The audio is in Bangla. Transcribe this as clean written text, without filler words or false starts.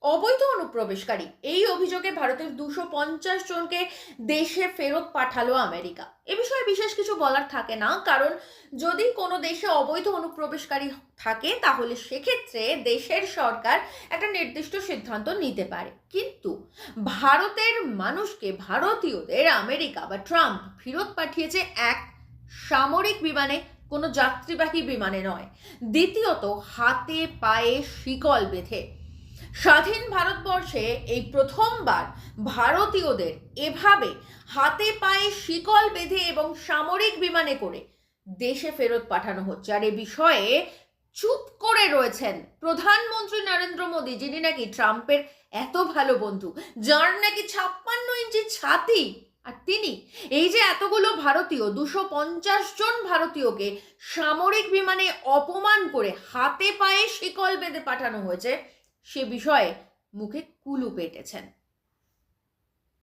অবৈধ অনুপ্রবেশকারী এই অভিযোগে ভারতের 250 জনকে দেশে ফেরত পাঠালো আমেরিকা। এ বিষয়ে বিশেষ কিছু বলার থাকে না, কারণ যদি কোনো দেশে অবৈধ অনুপ্রবেশকারী থাকে তাহলে সেক্ষেত্রে দেশের সরকার একটা নির্দিষ্ট সিদ্ধান্ত নিতে পারে। কিন্তু ভারতের মানুষকে, ভারতীয়দের আমেরিকা বা ট্রাম্প ফেরত পাঠিয়েছে এক সামরিক বিমানে, কোনো যাত্রীবাহী বিমানে নয়। দ্বিতীয়ত, হাতে পায়ে শিকল বেঁধে। স্বাধীন ভারতবর্ষে এই প্রথমবার ভারতীয়দের এভাবে হাতে পায়ে শিকল বেঁধে এবং সামরিক বিমানে করে দেশে ফেরত পাঠানো হচ্ছে। আর এ বিষয়ে চুপ করে রয়েছেন প্রধানমন্ত্রী নরেন্দ্র মোদী, যিনি নাকি ট্রাম্পের এত ভালো বন্ধু, যার নাকি 56 ইঞ্চি ছাতি। আর তিনি এই যে এতগুলো ভারতীয়, 250 জন ভারতীয়কে সামরিক বিমানে অপমান করে হাতে পায়ে শিকল বেঁধে পাঠানো হয়েছে, সে বিষয়ে মুখে কুলুপ এঁটেছেন।